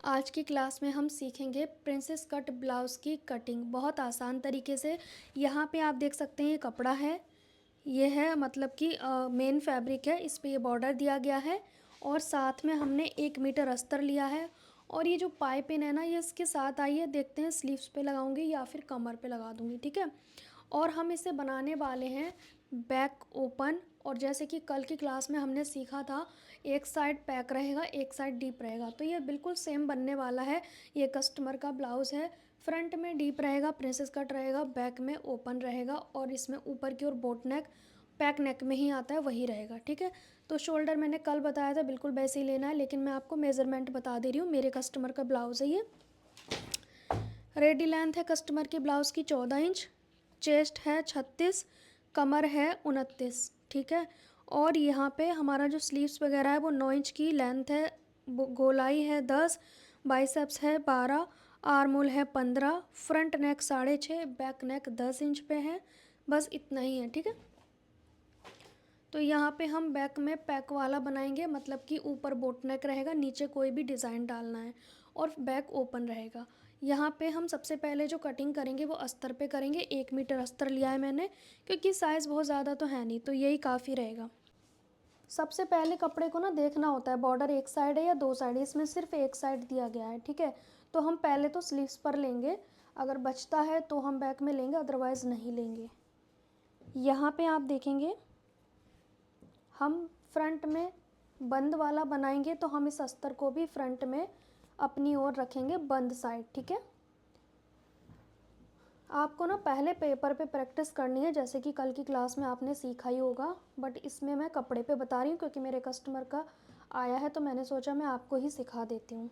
आज की क्लास में हम सीखेंगे प्रिंसेस कट ब्लाउज़ की कटिंग बहुत आसान तरीके से। यहाँ पे आप देख सकते हैं ये कपड़ा है, ये है मतलब कि मेन फैब्रिक है, इस पे ये बॉर्डर दिया गया है और साथ में हमने 1 मीटर अस्तर लिया है। और ये जो पाइपिंग है ना, ये इसके साथ आई है। देखते हैं स्लीव्स पे लगाऊंगी या फिर कमर पे लगा दूंगी, ठीक है। और हम इसे बनाने वाले हैं बैक ओपन। और जैसे कि कल की क्लास में हमने सीखा था, एक साइड पैक रहेगा, एक साइड डीप रहेगा, तो ये बिल्कुल सेम बनने वाला है। ये कस्टमर का ब्लाउज़ है। फ्रंट में डीप रहेगा, प्रिंसेस कट रहेगा, बैक में ओपन रहेगा और इसमें ऊपर की ओर बोट नेक, पैक नेक में ही आता है वही रहेगा, ठीक है। तो शोल्डर मैंने कल बताया था, बिल्कुल वैसे ही लेना है, लेकिन मैं आपको मेज़रमेंट बता दे रही हूँ। मेरे कस्टमर का ब्लाउज़ है ये। रेडी लेंथ है कस्टमर के ब्लाउज़ की 14 इंच, चेस्ट है 36, कमर है 29, ठीक है। और यहाँ पे हमारा जो स्लीव्स वगैरह है वो 9 इंच की लेंथ है, गोलाई है 10, बाइसेप्स है 12, आर्म होल है 15, फ्रंट नेक 6.5, बैक नेक 10 इंच पे है। बस इतना ही है, ठीक है। तो यहाँ पे हम बैक में पैक वाला बनाएंगे, मतलब कि ऊपर बोट नेक रहेगा, नीचे कोई भी डिज़ाइन डालना है और बैक ओपन रहेगा। यहाँ पे हम सबसे पहले जो कटिंग करेंगे वो अस्तर पे करेंगे। 1 मीटर अस्तर लिया है मैंने, क्योंकि साइज़ बहुत ज़्यादा तो है नहीं, तो यही काफ़ी रहेगा। सबसे पहले कपड़े को ना देखना होता है बॉर्डर एक साइड है या दो साइड है। इसमें सिर्फ एक साइड दिया गया है, ठीक है। तो हम पहले तो स्लीव्स पर लेंगे, अगर बचता है तो हम बैक में लेंगे, अदरवाइज़ नहीं लेंगे। यहाँ पे आप देखेंगे हम फ्रंट में बंद वाला बनाएंगे, तो हम इस अस्तर को भी फ्रंट में अपनी ओर रखेंगे, बंद साइड, ठीक है। आपको ना पहले पेपर पे प्रैक्टिस करनी है, जैसे कि कल की क्लास में आपने सीखा ही होगा, बट इसमें मैं कपड़े पे बता रही हूँ क्योंकि मेरे कस्टमर का आया है, तो मैंने सोचा मैं आपको ही सिखा देती हूँ।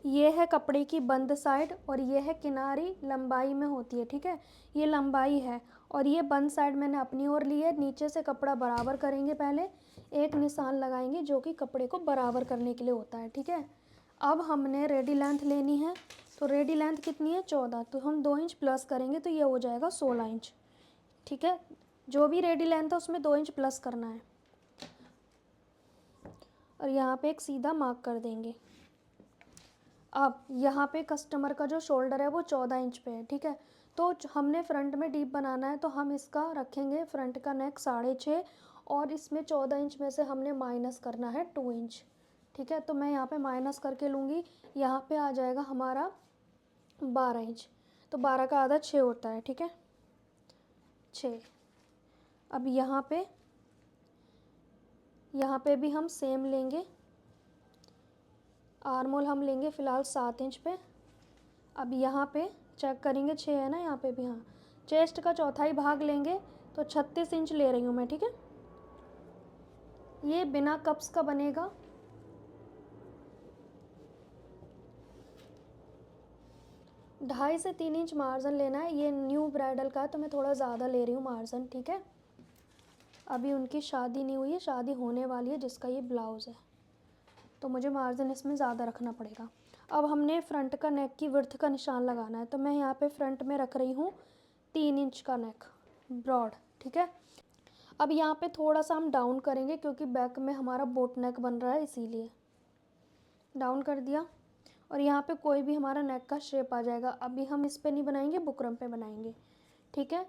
ये है कपड़े की बंद साइड और ये है किनारी, लंबाई में होती है, ठीक है। ये लंबाई है और ये बंद साइड मैंने अपनी ओर ली है। नीचे से कपड़ा बराबर करेंगे, पहले एक निशान लगाएंगे जो कि कपड़े को बराबर करने के लिए होता है, ठीक है। अब हमने रेडी लेंथ लेनी है, तो रेडी लेंथ कितनी है 14, तो हम 2 इंच प्लस करेंगे तो ये हो जाएगा 16 इंच, ठीक है। जो भी रेडी लेंथ है उसमें 2 इंच प्लस करना है और यहाँ पे एक सीधा मार्क कर देंगे। अब यहाँ पे कस्टमर का जो शोल्डर है वो 14 इंच पे है, ठीक है। तो हमने फ्रंट में डीप बनाना है, तो हम इसका रखेंगे फ्रंट का नेक 6.5 और इसमें 14 इंच में से हमने माइनस करना है 2 इंच, ठीक है। तो मैं यहाँ पे माइनस करके लूँगी, यहाँ पे आ जाएगा हमारा 12 इंच। तो 12 का आधा 6 होता है, ठीक है, 6। अब यहाँ पे भी हम सेम लेंगे। आर्म होल हम लेंगे फ़िलहाल 7 इंच पे। अब यहाँ पे चेक करेंगे 6 है ना, यहाँ पे भी, हाँ। चेस्ट का चौथाई भाग लेंगे, तो 36 इंच ले रही हूँ मैं, ठीक है। ये बिना कप्स का बनेगा। ढाई से 3 इंच मार्जिन लेना है। ये न्यू ब्राइडल का है तो मैं थोड़ा ज़्यादा ले रही हूँ मार्जिन, ठीक है। अभी उनकी शादी नहीं हुई है, शादी होने वाली है जिसका ये ब्लाउज़ है, तो मुझे मार्जिन इसमें ज़्यादा रखना पड़ेगा। अब हमने फ्रंट का नेक की विड्थ का निशान लगाना है, तो मैं यहाँ पे फ्रंट में रख रही हूँ 3 इंच का नेक ब्रॉड, ठीक है। अब यहाँ पे थोड़ा सा हम डाउन करेंगे क्योंकि बैक में हमारा बोट नेक बन रहा है, इसीलिए डाउन कर दिया। और यहाँ पे कोई भी हमारा नेक का शेप आ जाएगा। अभी हम इस पे नहीं बनाएंगे, बुकरम पे बनाएंगे, ठीक है।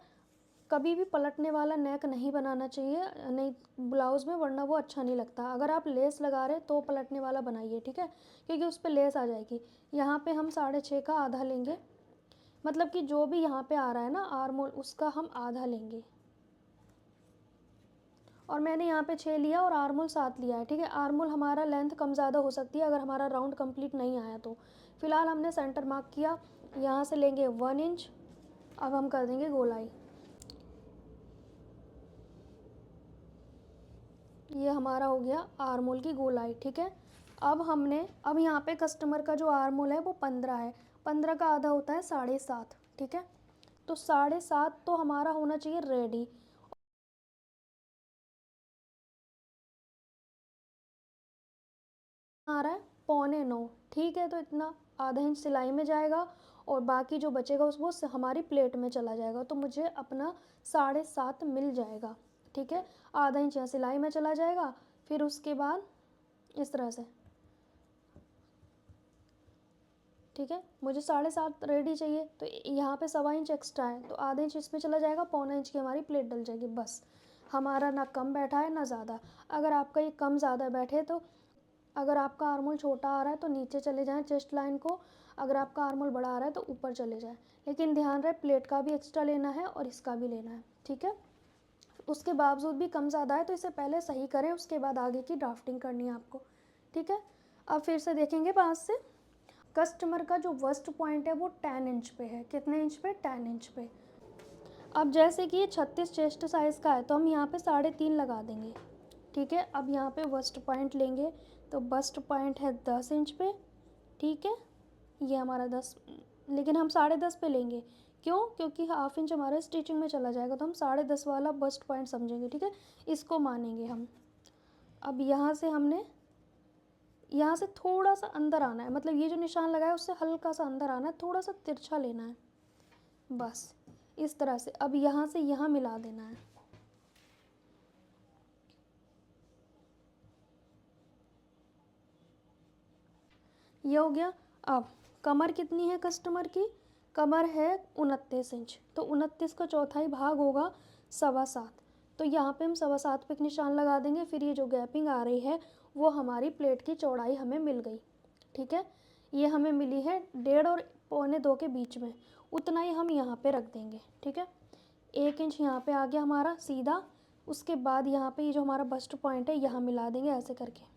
कभी भी पलटने वाला नेक नहीं बनाना चाहिए, नहीं ब्लाउज़ में, वरना वो अच्छा नहीं लगता। अगर आप लेस लगा रहे तो पलटने वाला बनाइए, ठीक है, क्योंकि उस पर लेस आ जाएगी। यहाँ पे हम 6.5 का आधा लेंगे, मतलब कि जो भी यहाँ पे आ रहा है ना आर्म होल, उसका हम आधा लेंगे। और मैंने यहाँ पे 6 लिया और आर्म होल 7 लिया है, ठीक है। आर्म होल हमारा लेंथ कम ज़्यादा हो सकती है अगर हमारा राउंड कंप्लीट नहीं आया तो। फ़िलहाल हमने सेंटर मार्क किया, यहाँ से लेंगे 1 इंच। अब हम कर देंगे गोलाई। ये हमारा हो गया आर्म होल की गोलाई, ठीक है। अब यहाँ पे कस्टमर का जो आर्म होल है वो 15 है। 15 का आधा होता है 7.5, ठीक है। तो 7.5 तो हमारा होना चाहिए रेडी। आ रहा है 8.25, ठीक है। तो इतना आधा इंच सिलाई में जाएगा और बाकी जो बचेगा उस वो हमारी प्लेट में चला जाएगा, तो मुझे अपना 7.5 मिल जाएगा, ठीक है। आधा इंच यहाँ सिलाई में चला जाएगा, फिर उसके बाद इस तरह से ठीक है, मुझे 7.5 रेडी चाहिए, तो यहाँ पे 1.25 इंच एक्स्ट्रा है, तो आधे इंच इसमें चला जाएगा, 1.25 इंच की हमारी प्लेट डल जाएगी। बस हमारा ना कम बैठा है ना ज़्यादा। अगर आपका ये कम ज़्यादा बैठे तो अगर आपका आर्मोल छोटा आ रहा है तो नीचे चले जाएं चेस्ट लाइन को, अगर आपका आर्मोल बड़ा आ रहा है तो ऊपर चले जाएं। लेकिन ध्यान रहे प्लेट का भी एक्स्ट्रा लेना है और इसका भी लेना है, ठीक है। उसके बावजूद भी कम ज़्यादा है तो इसे पहले सही करें, उसके बाद आगे की ड्राफ्टिंग करनी है आपको, ठीक है। अब फिर से देखेंगे पास से। कस्टमर का जो वर्स्ट पॉइंट है वो 10 इंच पे है। कितने इंच पे? 10 इंच पे। अब जैसे कि ये 36 चेस्ट साइज़ का है तो हम यहाँ पे 3.5 लगा देंगे, ठीक है। अब यहाँ पे वर्स्ट पॉइंट लेंगे तो बस्ट पॉइंट है 10 इंच पे, ठीक है। ये हमारा 10, लेकिन हम 10.5 पे लेंगे। क्यों? क्योंकि 1/2 इंच हमारे स्टिचिंग में चला जाएगा, तो हम 10.5 वाला बस्ट पॉइंट समझेंगे, ठीक है। इसको मानेंगे हम। अब यहाँ से हमने यहाँ से थोड़ा सा अंदर आना है, मतलब ये जो निशान लगाया है उससे हल्का सा अंदर आना है, थोड़ा सा तिरछा लेना है, बस इस तरह से। अब यहाँ से यहाँ मिला देना है। ये हो गया। अब कमर कितनी है कस्टमर की? कमर है 29 इंच, तो 29 का चौथाई भाग होगा 7.25। तो यहाँ पे हम 7.25 पे एक निशान लगा देंगे। फिर ये जो गैपिंग आ रही है वो हमारी प्लेट की चौड़ाई हमें मिल गई, ठीक है। ये हमें मिली है 1.5 और 1.25 के बीच में, उतना ही हम यहाँ पे रख देंगे, ठीक है। 1 इंच यहाँ पे आ गया हमारा सीधा। उसके बाद यहाँ पे ये जो हमारा बस्ट पॉइंट है यहाँ मिला देंगे ऐसे करके।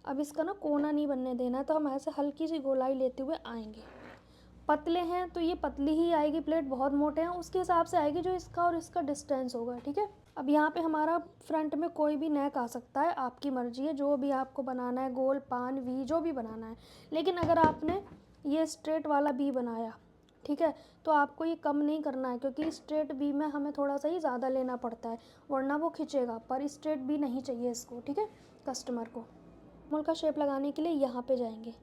अब इसका ना कोना नहीं बनने देना है, तो हम ऐसे हल्की सी गोलाई लेते हुए आएंगे। पतले हैं तो ये पतली ही आएगी प्लेट, बहुत मोटे हैं उसके हिसाब से आएगी जो इसका और इसका डिस्टेंस होगा, ठीक है। अब यहाँ पे हमारा फ्रंट में कोई भी नेक आ सकता है, आपकी मर्जी है जो भी आपको बनाना है, गोल, पान, वी, जो भी बनाना है। लेकिन अगर आपने ये स्ट्रेट वाला बी बनाया, ठीक है, तो आपको ये कम नहीं करना है, क्योंकि स्ट्रेट बी में हमें थोड़ा सा ही ज़्यादा लेना पड़ता है, वरना वो खिंचेगा। पर स्ट्रेट बी नहीं चाहिए इसको, ठीक है, कस्टमर को। आर्मोल का शेप लगाने के लिए यहाँ पे जाएंगे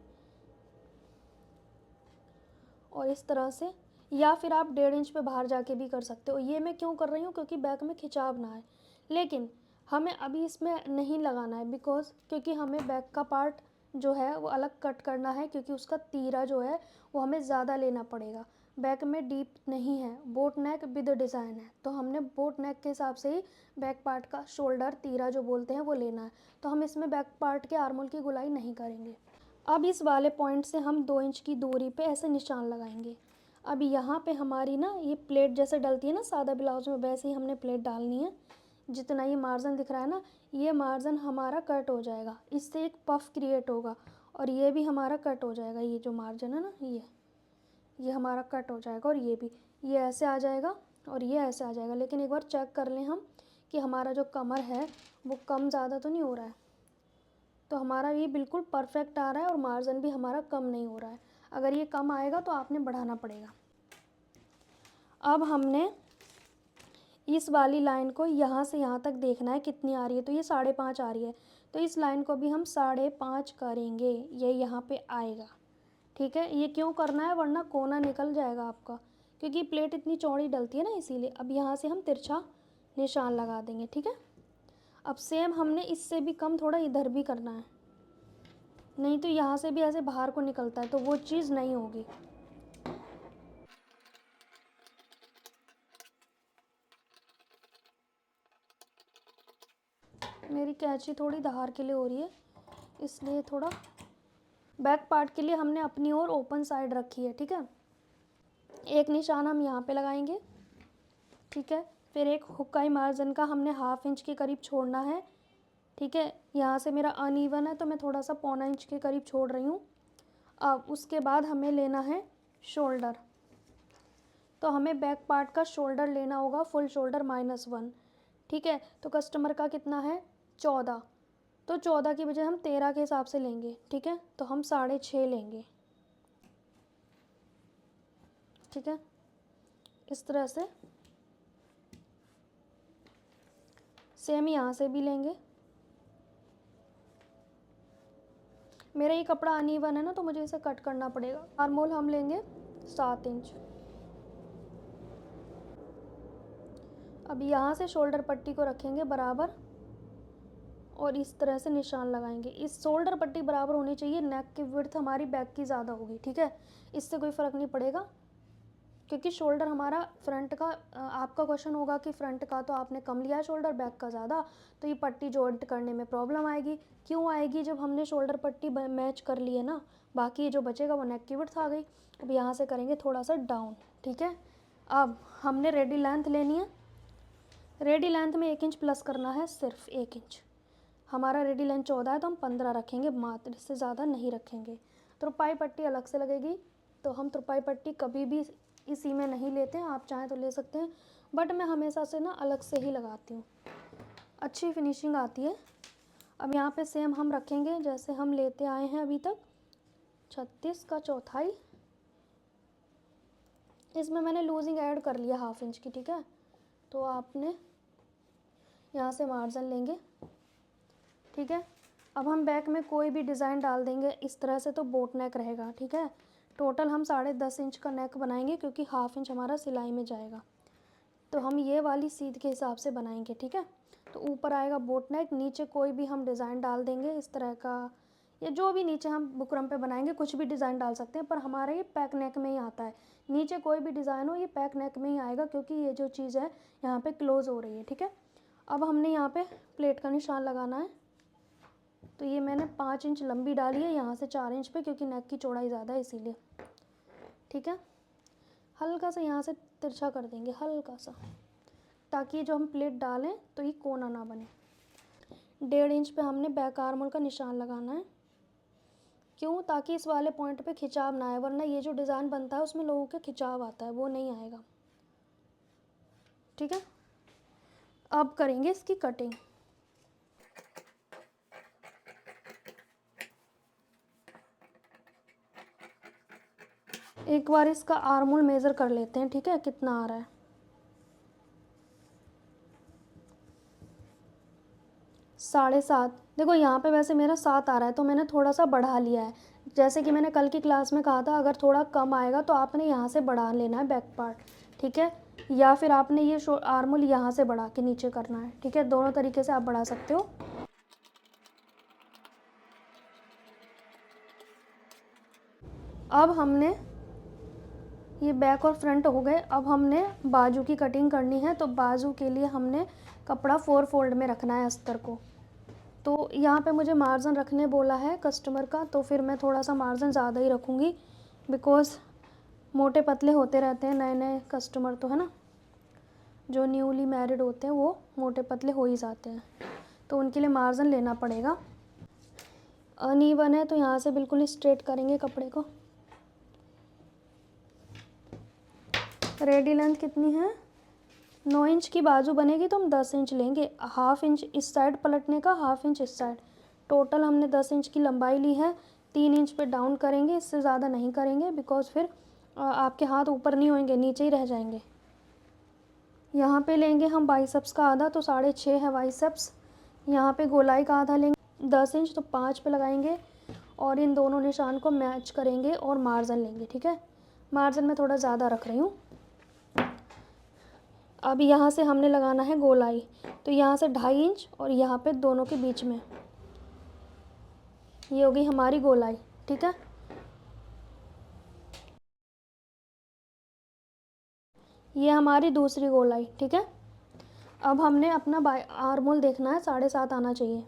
और इस तरह से, या फिर आप 1.5 इंच पे बाहर जाके भी कर सकते हो। ये मैं क्यों कर रही हूँ? क्योंकि बैक में खिंचाव ना आए। लेकिन हमें अभी इसमें नहीं लगाना है, क्योंकि हमें बैक का पार्ट जो है वो अलग कट करना है, क्योंकि उसका तीरा जो है वो हमें ज़्यादा लेना पड़ेगा। बैक में डीप नहीं है, बोट नेक विद डिज़ाइन है, तो हमने बोट नेक के हिसाब से ही बैक पार्ट का शोल्डर, तीरा जो बोलते हैं, वो लेना है। तो हम इसमें बैक पार्ट के आर्मोल की गुलाई नहीं करेंगे। अब इस वाले पॉइंट से हम 2 इंच की दूरी पे ऐसे निशान लगाएंगे। अब यहाँ पे हमारी ना ये प्लेट जैसे डलती है ना सादा ब्लाउज में, वैसे ही हमने प्लेट डालनी है। जितना ये मार्जिन दिख रहा है ना, ये मार्जिन हमारा कट हो जाएगा, इससे एक पफ क्रिएट होगा, और ये भी हमारा कट हो जाएगा। ये जो मार्जिन है ना, ये हमारा कट हो जाएगा, और ये ऐसे आ जाएगा और ये ऐसे आ जाएगा। लेकिन एक बार चेक कर लें हम कि हमारा जो कमर है वो कम ज़्यादा तो नहीं हो रहा है। तो हमारा ये बिल्कुल परफेक्ट आ रहा है और मार्जिन भी हमारा कम नहीं हो रहा है। अगर ये कम आएगा तो आपने बढ़ाना पड़ेगा। अब हमने इस वाली लाइन को यहाँ से यहाँ तक देखना है कितनी आ रही है, तो ये 5.5 आ रही है, तो इस लाइन को भी हम 5.5 करेंगे, ये यहाँ पे आएगा, ठीक है। ये क्यों करना है? वरना कोना निकल जाएगा आपका, क्योंकि प्लेट इतनी चौड़ी डलती है ना, इसीलिए। अब यहाँ से हम तिरछा निशान लगा देंगे, ठीक है। अब सेम हमने इससे भी कम थोड़ा इधर भी करना है, नहीं तो यहाँ से भी ऐसे बाहर को निकलता है, तो वो चीज़ नहीं होगी। मेरी कैंची थोड़ी धार के लिए हो रही है, इसलिए थोड़ा। बैक पार्ट के लिए हमने अपनी ओर ओपन साइड रखी है, ठीक है। एक निशान हम यहाँ पे लगाएंगे, ठीक है। फिर एक हुक्काई मार्जिन का हमने 1/2 इंच के करीब छोड़ना है, ठीक है। यहाँ से मेरा अनइवन है तो मैं थोड़ा सा 1/4 इंच के करीब छोड़ रही हूँ। अब उसके बाद हमें लेना है शोल्डर, तो हमें बैक पार्ट का शोल्डर लेना होगा फुल शोल्डर -1, ठीक है। तो कस्टमर का कितना है? 14, तो 14 की बजाय हम 13 के हिसाब से लेंगे, ठीक है। तो हम 6.5 लेंगे, ठीक है, इस तरह से। सेम यहाँ से भी लेंगे। मेरा ये कपड़ा अनइवन है ना, तो मुझे इसे कट करना पड़ेगा। आर्मोल हम लेंगे 7 इंच। अब यहाँ से शोल्डर पट्टी को रखेंगे बराबर, और इस तरह से निशान लगाएंगे। इस शोल्डर पट्टी बराबर होनी चाहिए, नेक की विड्थ हमारी बैक की ज़्यादा होगी, ठीक है। इससे कोई फ़र्क नहीं पड़ेगा क्योंकि शोल्डर हमारा फ्रंट का, आपका क्वेश्चन होगा कि फ्रंट का तो आपने कम लिया है शोल्डर, बैक का ज़्यादा, तो ये पट्टी जॉइंट करने में प्रॉब्लम आएगी। क्यों आएगी? जब हमने शोल्डर पट्टी मैच कर ली है ना, बाकी जो बचेगा वो नेक की विड्थ आ गई। अब यहाँ से करेंगे थोड़ा सा डाउन, ठीक है। अब हमने रेडी लेंथ लेनी है। रेडी लेंथ में 1 इंच प्लस करना है, सिर्फ 1 इंच। हमारा रेडी लेंथ 14 है तो हम 15 रखेंगे मात्र, इससे ज़्यादा नहीं रखेंगे। तुरपाई पट्टी अलग से लगेगी, तो हम तुरपाई पट्टी कभी भी इसी में नहीं लेते हैं, आप चाहें तो ले सकते हैं, बट मैं हमेशा से ना अलग से ही लगाती हूँ, अच्छी फिनिशिंग आती है। अब यहाँ पे सेम हम रखेंगे जैसे हम लेते आए हैं अभी तक, 36 का चौथाई। इसमें मैंने लूजिंग ऐड कर लिया 1/2 इंच की, ठीक है। तो आपने यहाँ से मार्जिन लेंगे, ठीक है। अब हम बैक में कोई भी डिज़ाइन डाल देंगे इस तरह से, तो बोट नेक रहेगा, ठीक है। टोटल हम 10.5 इंच का नेक बनाएंगे क्योंकि 1/2 इंच हमारा सिलाई में जाएगा, तो हम ये वाली सीध के हिसाब से बनाएंगे, ठीक है। तो ऊपर आएगा बोट नेक, नीचे कोई भी हम डिज़ाइन डाल देंगे इस तरह का, या जो भी नीचे हम बुकरम पे बनाएंगे कुछ भी डिज़ाइन डाल सकते हैं, पर हमारा ये पैक नेक में ही आता है। नीचे कोई भी डिज़ाइन हो ये पैक नेक में ही आएगा क्योंकि ये जो चीज़ है यहाँ पे क्लोज हो रही है, ठीक है। अब हमने यहाँ पे प्लेट का निशान लगाना है, तो ये मैंने 5 इंच लंबी डाली है यहाँ से 4 इंच पे, क्योंकि नेक की चौड़ाई ज़्यादा है इसीलिए, ठीक है। हल्का सा यहाँ से तिरछा कर देंगे, हल्का सा, ताकि जो हम प्लेट डालें तो ये कोना ना बने। 1.5 इंच पे हमने बैक आर्म होल का निशान लगाना है। क्यों? ताकि इस वाले पॉइंट पे खिंचाव ना आए, वरना ये जो डिज़ाइन बनता है उसमें लोगों के खिंचाव आता है, वो नहीं आएगा, ठीक है। अब करेंगे इसकी कटिंग। एक बार इसका आर्म होल मेज़र कर लेते हैं, ठीक है, कितना आ रहा है। 7.5। देखो यहाँ पे वैसे मेरा 7 आ रहा है तो मैंने थोड़ा सा बढ़ा लिया है, जैसे कि मैंने कल की क्लास में कहा था, अगर थोड़ा कम आएगा तो आपने यहाँ से बढ़ा लेना है बैक पार्ट, ठीक है, या फिर आपने ये आर्म होल यहाँ से बढ़ा के नीचे करना है, ठीक है। दोनों तरीके से आप बढ़ा सकते हो। अब हमने ये बैक और फ्रंट हो गए, अब हमने बाजू की कटिंग करनी है, तो बाजू के लिए हमने कपड़ा 4 फोल्ड में रखना है अस्तर को। तो यहाँ पे मुझे मार्जिन रखने बोला है कस्टमर का, तो फिर मैं थोड़ा सा मार्जिन ज़्यादा ही रखूँगी, बिकॉज़ मोटे पतले होते रहते हैं नए नए कस्टमर, तो है ना, जो न्यूली मैरिड होते हैं वो मोटे पतले हो ही जाते हैं, तो उनके लिए मार्जिन लेना पड़ेगा। अनइवन है तो यहाँ से बिल्कुल स्ट्रेट करेंगे कपड़े को। रेडी लेंथ कितनी है? 9 इंच की बाजू बनेगी तो हम 10 इंच लेंगे, 1/2 इंच इस साइड पलटने का, 1/2 इंच इस साइड, टोटल हमने 10 इंच की लंबाई ली है। 3 इंच पे डाउन करेंगे, इससे ज़्यादा नहीं करेंगे, बिकॉज फिर आपके हाथ ऊपर नहीं होंगे, नीचे ही रह जाएंगे। यहाँ पे लेंगे हम बाइसेप्स का आधा, तो 6.5 है बाइसेप्स। यहाँ पे गोलाई का आधा लेंगे 10 इंच, तो 5 पे लगाएंगे और इन दोनों निशान को मैच करेंगे और मार्जिन लेंगे, ठीक है। मार्जिन में थोड़ा ज़्यादा रख रही हूँ। अब यहाँ से हमने लगाना है गोलाई, तो यहाँ से 2.5 इंच और यहाँ पे दोनों के बीच में, ये होगी हमारी गोलाई, ठीक है। ये हमारी दूसरी गोलाई, ठीक है। अब हमने अपना आर्म होल देखना है, 7.5 आना चाहिए।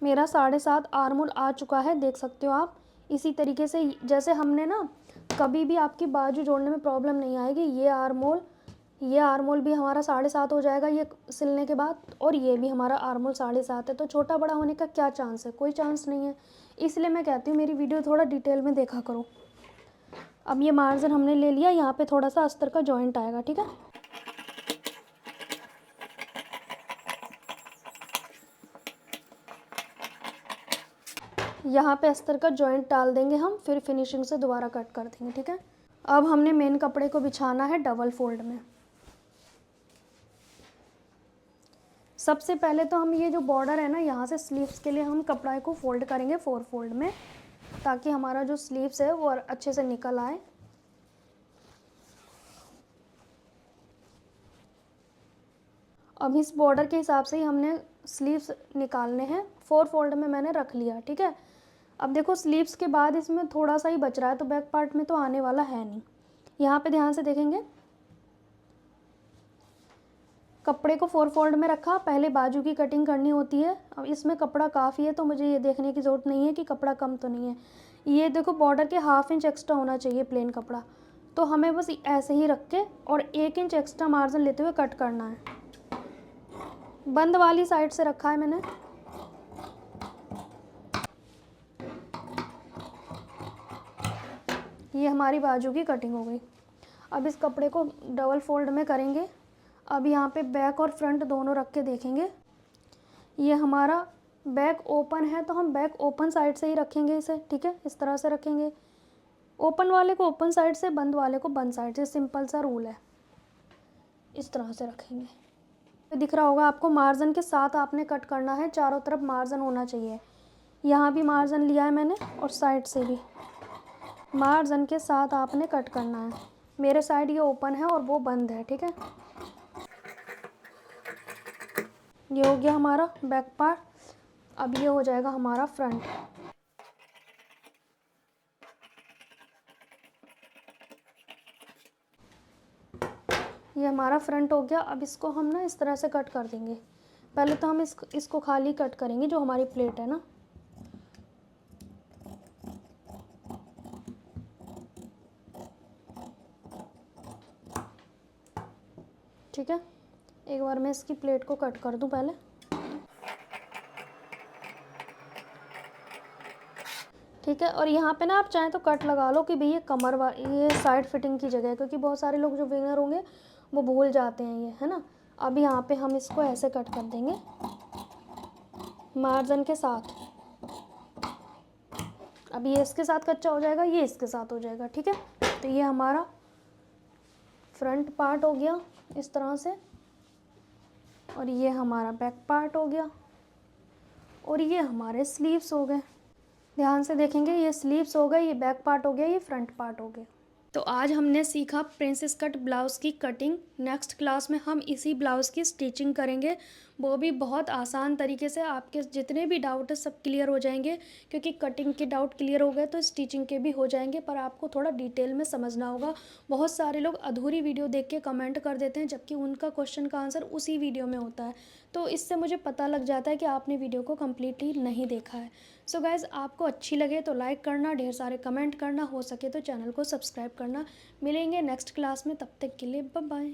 मेरा 7.5 आर्म होल आ चुका है, देख सकते हो आप। इसी तरीके से जैसे हमने ना, कभी भी आपकी बाजू जोड़ने में प्रॉब्लम नहीं आएगी। ये आर्म होल भी हमारा 7.5 हो जाएगा ये सिलने के बाद, और ये भी हमारा आर्म होल 7.5 है, तो छोटा बड़ा होने का क्या चांस है? कोई चांस नहीं है। इसलिए मैं कहती हूँ मेरी वीडियो थोड़ा डिटेल में देखा करो। अब ये मार्जिन हमने ले लिया, यहाँ पे थोड़ा सा अस्तर का जॉइंट आएगा, ठीक है। यहाँ पे अस्तर का जॉइंट डाल देंगे हम, फिर फिनिशिंग से दोबारा कट कर देंगे, ठीक है। अब हमने मेन कपड़े को बिछाना है डबल फोल्ड में। सबसे पहले तो हम ये जो बॉर्डर है ना, यहाँ से स्लीव्स के लिए हम कपड़े को फोल्ड करेंगे 4 फोल्ड में, ताकि हमारा जो स्लीव्स है वो अच्छे से निकल आए। अब इस बॉर्डर के हिसाब से ही हमने स्लीव्स निकालने हैं। 4 फोल्ड में मैंने रख लिया, ठीक है। अब देखो स्लीव्स के बाद इसमें थोड़ा सा ही बच रहा है, तो बैक पार्ट में तो आने वाला है नहीं। यहाँ पे ध्यान से देखेंगे, कपड़े को 4 फोल्ड में रखा, पहले बाजू की कटिंग करनी होती है। अब इसमें कपड़ा काफ़ी है तो मुझे ये देखने की ज़रूरत नहीं है कि कपड़ा कम तो नहीं है। ये देखो बॉर्डर के 1/2 इंच एक्स्ट्रा होना चाहिए प्लेन कपड़ा, तो हमें बस ऐसे ही रख के और 1 इंच एक्स्ट्रा मार्जिन लेते हुए कट करना है। बंद वाली साइड से रखा है मैंने। ये हमारी बाजू की कटिंग हो गई। अब इस कपड़े को डबल फोल्ड में करेंगे। अब यहाँ पे बैक और फ्रंट दोनों रख के देखेंगे। ये हमारा बैक ओपन है तो हम बैक ओपन साइड से ही रखेंगे इसे, ठीक है। इस तरह से रखेंगे, ओपन वाले को ओपन साइड से, बंद वाले को बंद साइड से, सिंपल सा रूल है। इस तरह से रखेंगे। तो दिख रहा होगा आपको, मार्जिन के साथ आपने कट करना है, चारों तरफ मार्जिन होना चाहिए। यहाँ भी मार्जिन लिया है मैंने और साइड से भी मार्जिन के साथ आपने कट करना है। मेरे साइड ये ओपन है और वो बंद है, ठीक है। ये हो गया हमारा बैक पार्ट। अब ये हो जाएगा हमारा फ्रंट। ये हमारा फ्रंट हो गया। अब इसको हम ना इस तरह से कट कर देंगे। पहले तो हम इसको खाली कट करेंगे, जो हमारी प्लेट है ना। ठीक है, एक बार मैं इसकी प्लेट को कट कर दूं पहले। ठीक है, और यहाँ पे ना आप चाहें तो कट लगा लो कि भैया ये साइड फिटिंग की जगह है, क्योंकि बहुत सारे लोग जो बिगिनर होंगे वो भूल जाते हैं ये, है ना। अब यहाँ पे हम इसको ऐसे कट कर देंगे मार्जिन के साथ। अब ये इसके साथ कच्चा हो जाएगा, ये इसके साथ हो जाएगा, ठीक है। तो ये हमारा फ्रंट पार्ट हो गया इस तरह से, और ये हमारा बैक पार्ट हो गया, और ये हमारे स्लीव्स हो गए। ध्यान से देखेंगे, ये स्लीव्स हो गए, ये बैक पार्ट हो गया, ये फ्रंट पार्ट हो गया। तो आज हमने सीखा प्रिंसेस कट ब्लाउज़ की कटिंग। नेक्स्ट क्लास में हम इसी ब्लाउज़ की स्टिचिंग करेंगे, वो भी बहुत आसान तरीके से। आपके जितने भी डाउट है सब क्लियर हो जाएंगे, क्योंकि कटिंग के डाउट क्लियर हो गए तो स्टिचिंग के भी हो जाएंगे, पर आपको थोड़ा डिटेल में समझना होगा। बहुत सारे लोग अधूरी वीडियो देख के कमेंट कर देते हैं, जबकि उनका क्वेश्चन का आंसर उसी वीडियो में होता है। तो इससे मुझे पता लग जाता है कि आपने वीडियो को कम्प्लीटली नहीं देखा है। सो गाइज़, आपको अच्छी लगे तो लाइक करना, ढेर सारे कमेंट करना, हो सके तो चैनल को सब्सक्राइब करना। मिलेंगे नेक्स्ट क्लास में, तब तक के लिए बाय बाय।